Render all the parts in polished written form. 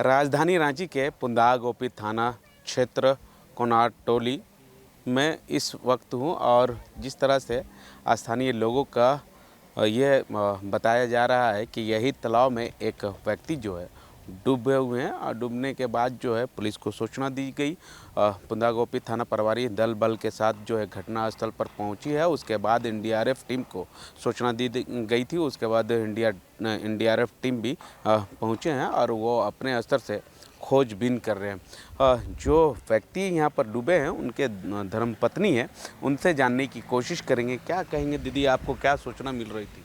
राजधानी रांची के पुंदा गोपी थाना क्षेत्र कोनाटोली में इस वक्त हूँ और जिस तरह से स्थानीय लोगों का ये बताया जा रहा है कि यही तालाब में एक व्यक्ति जो है डूबे हुए हैं और डूबने के बाद जो है पुलिस को सूचना दी गई। पुंदा गोपी थाना प्रभारी दल बल के साथ जो है घटनास्थल पर पहुंची है। उसके बाद एनडीआरएफ टीम को सूचना दी गई थी। उसके बाद एनडीआरएफ टीम भी पहुंचे हैं और वो अपने स्तर से खोजबीन कर रहे हैं। जो व्यक्ति यहाँ पर डूबे हैं उनके धर्मपत्नी है, उनसे जानने की कोशिश करेंगे। क्या कहेंगे दीदी, आपको क्या सूचना मिल रही थी?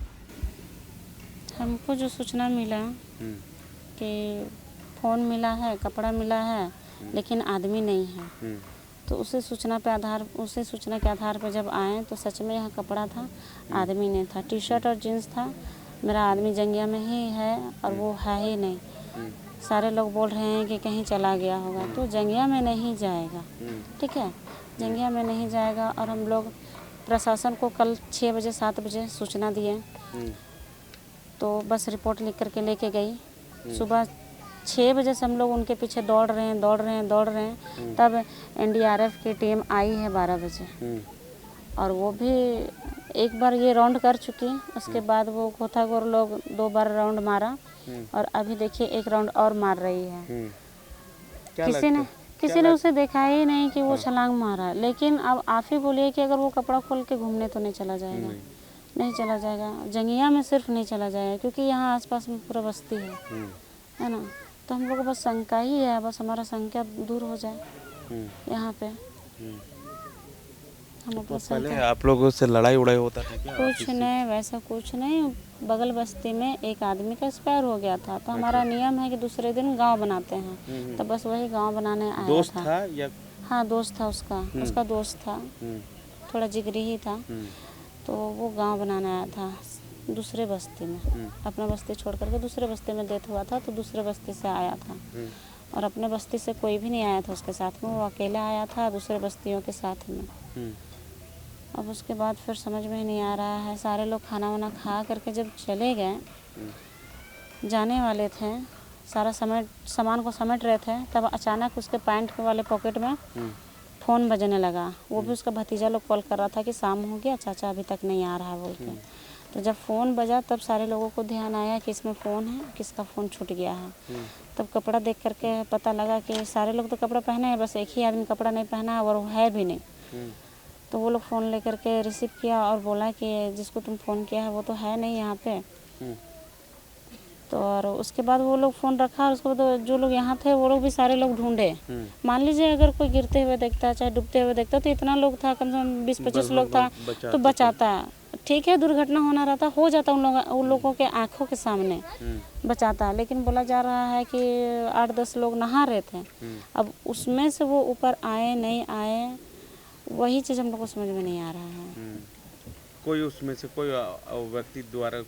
हमको जो सूचना मिला कि फ़ोन मिला है, कपड़ा मिला है, लेकिन आदमी नहीं है। तो उसी सूचना के आधार पर जब आए तो सच में यहाँ कपड़ा था, आदमी नहीं था। टी शर्ट और जीन्स था। मेरा आदमी जंगिया में ही है और वो है ही नहीं। सारे लोग बोल रहे हैं कि कहीं चला गया होगा, तो जंगिया में नहीं जाएगा। ठीक है, जंगिया में नहीं जाएगा। और हम लोग प्रशासन को कल 6 बजे 7 बजे सूचना दिए, तो बस रिपोर्ट लिख करके लेके गई। सुबह 6 बजे से हम लोग उनके पीछे दौड़ रहे हैं। तब एनडीआरएफ की टीम आई है 12 बजे और वो भी एक बार ये राउंड कर चुकी। उसके बाद वो गोताखोर लोग 2 बार राउंड मारा और अभी देखिए 1 राउंड और मार रही है। किसी ने उसे देखा ही नहीं कि वो छलांग मारा। लेकिन अब आप ही बोलिए कि अगर वो कपड़ा खोल के घूमने तो नहीं चला जाएगा? नहीं चला जाएगा। जंगिया में सिर्फ नहीं चला जाएगा क्योंकि यहाँ आसपास में पूरा बस्ती है ना। तो हम लोग को बस शंका ही है, बस हमारा शंका दूर हो जाए यहाँ पे। तो पहले आप लोगों से लड़ाई उड़ाई होता था क्या? कुछ नहीं, वैसा कुछ नहीं। बगल बस्ती में एक आदमी का एक्सपायर हो गया था, तो हमारा नियम है कि दूसरे दिन गांव बनाते हैं। तो बस वही गांव बनाने आया दोस्त था या? हाँ, दोस्त था उसका दोस्त था, थोड़ा जिगरी ही था। तो वो गांव बनाने आया था दूसरे बस्ती में। अपना बस्ती छोड़ करके दूसरे बस्ती में डेथ हुआ था, तो दूसरे बस्ती से आया था। और अपने बस्ती से कोई भी नहीं आया था उसके साथ में, वो अकेला आया था दूसरे बस्तियों के साथ में। अब उसके बाद फिर समझ में नहीं आ रहा है। सारे लोग खाना वाना खा करके जब चले गए, जाने वाले थे, सारा सामान को समेट रहे थे, तब अचानक उसके पैंट वाले पॉकेट में फ़ोन बजने लगा। वो भी उसका भतीजा लोग कॉल कर रहा था कि शाम हो गया, चाचा अभी तक नहीं आ रहा बोल के। तो जब फ़ोन बजा तब सारे लोगों को ध्यान आया कि इसमें फ़ोन है, किसका फ़ोन छूट गया है। तब कपड़ा देख करके पता लगा कि सारे लोग तो कपड़ा पहने हैं, बस एक ही आदमी कपड़ा नहीं पहना है और वो है भी नहीं। तो वो लोग फ़ोन लेकर के रिसीव किया और बोला कि जिसको तुम फ़ोन किया है वो तो है नहीं यहाँ पे। तो और उसके बाद वो लोग फ़ोन रखा और उसके बाद जो लोग यहाँ थे वो लोग भी सारे लोग ढूंढे। मान लीजिए अगर कोई गिरते हुए देखता चाहे डूबते हुए देखता तो इतना लोग था, कम से कम 20-25 लोग था तो बचाता। ठीक है, दुर्घटना होना रहता, हो जाता उन लोगों के आँखों के सामने बचाता। लेकिन बोला जा रहा है कि 8-10 लोग नहा रहे थे। अब उसमें से वो ऊपर आए नहीं आए, वही चीज़ हम लोग को समझ में नहीं आ रहा है। कोई उसमें से कोई व्यक्ति द्वारा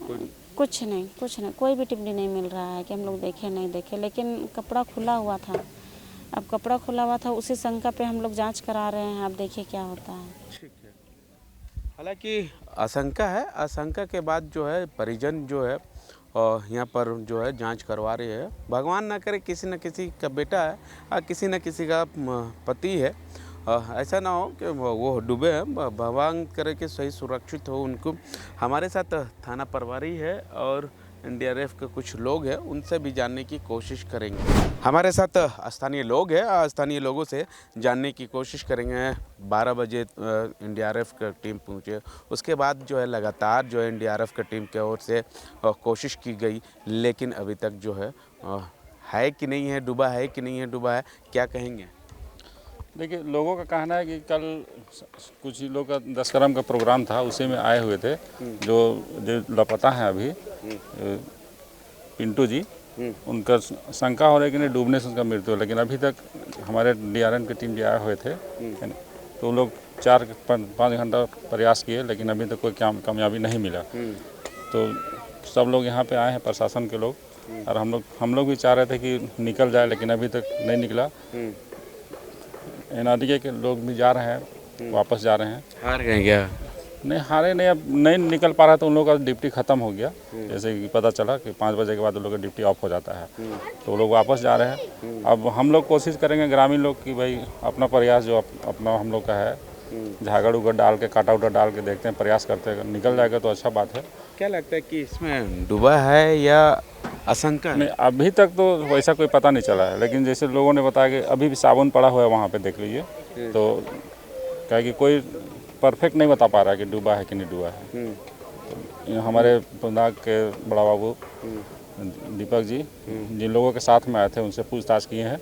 कुछ नहीं, कोई भी टिप्पणी नहीं मिल रहा है कि हम लोग देखे नहीं देखे। लेकिन कपड़ा खुला हुआ था। अब कपड़ा खुला हुआ था, उसी शंका पे हम लोग जांच करा रहे हैं। अब देखिए क्या होता है। ठीक है। हालांकि आशंका है, आशंका के बाद जो है परिजन जो है यहाँ पर जो है जांच करवा रहे हैं। भगवान ना करे किसी न किसी का बेटा है और किसी न किसी का पति है, ऐसा ना हो कि वो डूबे हैं। भगवान करे कि सही सुरक्षित हो उनको। हमारे साथ थाना प्रभारी है और एनडीआरएफ के कुछ लोग हैं, उनसे भी जानने की कोशिश करेंगे। हमारे साथ स्थानीय लोग हैं, स्थानीय लोगों से जानने की कोशिश करेंगे। 12 बजे एनडीआरएफ की टीम पहुंचे, उसके बाद जो है लगातार जो है एनडीआरएफ की टीम की ओर से कोशिश की गई, लेकिन अभी तक जो है कि नहीं है डूबा, है कि नहीं है डूबा है, क्या कहेंगे? देखिए, लोगों का कहना है कि कल कुछ लोग का 10 करम का प्रोग्राम था, उसी में आए हुए थे जो लापता हैं अभी, पिंटू जी। उनका शंका हो रहा है कि नहीं डूबने से उनका मृत्यु, लेकिन अभी तक हमारे डीआरएम की टीम जो आए हुए थे तो वो लोग 4-5 घंटा प्रयास किए, लेकिन अभी तक कोई कामयाबी नहीं मिला। तो सब लोग यहाँ पे आए हैं, प्रशासन के लोग, और हम लोग भी चाह रहे थे कि निकल जाए, लेकिन अभी तक नहीं निकला। एनआरडीए के लोग भी जा रहे हैं, वापस जा रहे हैं। हार गए क्या? नहीं हारे नहीं, अब नहीं निकल पा रहा तो उन लोगों का ड्यूटी ख़त्म हो गया। जैसे कि पता चला कि 5 बजे के बाद उन लोगों का ड्यूटी ऑफ हो जाता है, तो वो लोग वापस जा रहे हैं। अब हम लोग कोशिश करेंगे ग्रामीण लोग कि भाई अपना प्रयास जो अपना हम लोग का है, झागड़ उगड़ डाल के काटा उटा डाल के देखते हैं, प्रयास करते हैं, निकल जाएगा तो अच्छा बात है। क्या लगता है कि इसमें डूबा है या आशंका नहीं है? अभी तक तो वैसा कोई पता नहीं चला है, लेकिन जैसे लोगों ने बताया कि अभी भी साबुन पड़ा हुआ है वहाँ पे, देख लीजिए। तो क्या कि कोई परफेक्ट नहीं बता पा रहा है कि डूबा है कि नहीं डूबा है। तो हमारे पुंदाग के बड़ा बाबू दीपक जी जिन लोगों के साथ में आए थे उनसे पूछताछ किए हैं।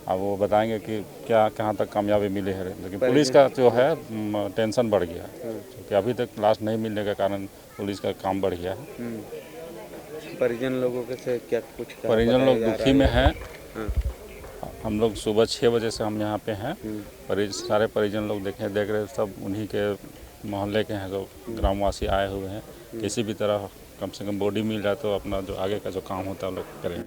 अब वो बताएंगे कि क्या कहाँ तक कामयाबी मिली है, लेकिन पुलिस का जो है टेंशन बढ़ गया है, क्योंकि अभी तक लाश नहीं मिलने के कारण पुलिस का काम बढ़ गया है। परिजन लोगों के से क्या कुछ परिजन लोग दुखी में हैं। हम लोग सुबह 6 बजे से हम यहाँ पे हैं। सारे परिजन लोग देख रहे सब उन्हीं के मोहल्ले के हैं, जो ग्रामवासी आए हुए हैं। किसी भी तरह कम से कम बॉडी मिल जाए तो अपना जो आगे का जो काम होता है वो लोग करें।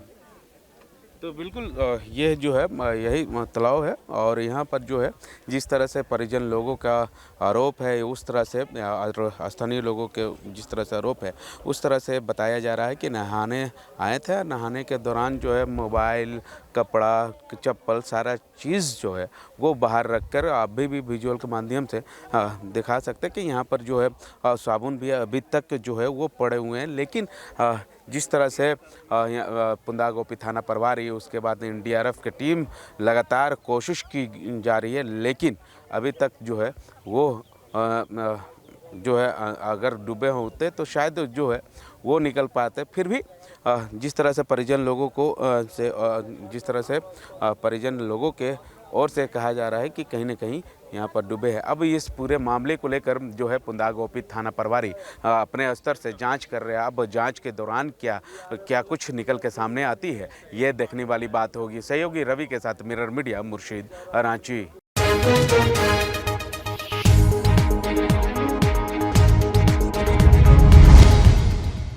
तो बिल्कुल ये जो है यही तालाब है, और यहाँ पर जो है जिस तरह से परिजन लोगों का आरोप है, उस तरह से स्थानीय लोगों के जिस तरह से आरोप है, उस तरह से बताया जा रहा है कि नहाने आए थे, नहाने के दौरान जो है मोबाइल, कपड़ा, चप्पल, सारा चीज़ जो है वो बाहर रखकर अभी भी विजुअल के माध्यम से दिखा सकते हैं कि यहाँ पर जो है साबुन भी अभी तक जो है वो पड़े हुए हैं। लेकिन जिस तरह से पुंदाग गोपी थाना प्रभारी, उसके बाद एनडीआरएफ की टीम लगातार कोशिश की जा रही है, लेकिन अभी तक जो है वो जो है अगर डूबे होते तो शायद जो है वो निकल पाते। फिर भी जिस तरह से परिजन लोगों को जिस तरह से परिजन लोगों के ओर से कहा जा रहा है कि कहीं न कहीं यहाँ पर डूबे हैं। अब इस पूरे मामले को लेकर जो है पुंदाग गोपी थाना प्रभारी अपने स्तर से जांच कर रहे हैं। अब जांच के दौरान क्या कुछ निकल के सामने आती है, ये देखने वाली बात होगी। सहयोगी रवि के साथ मिरर मीडिया, मुर्शीद, रांची।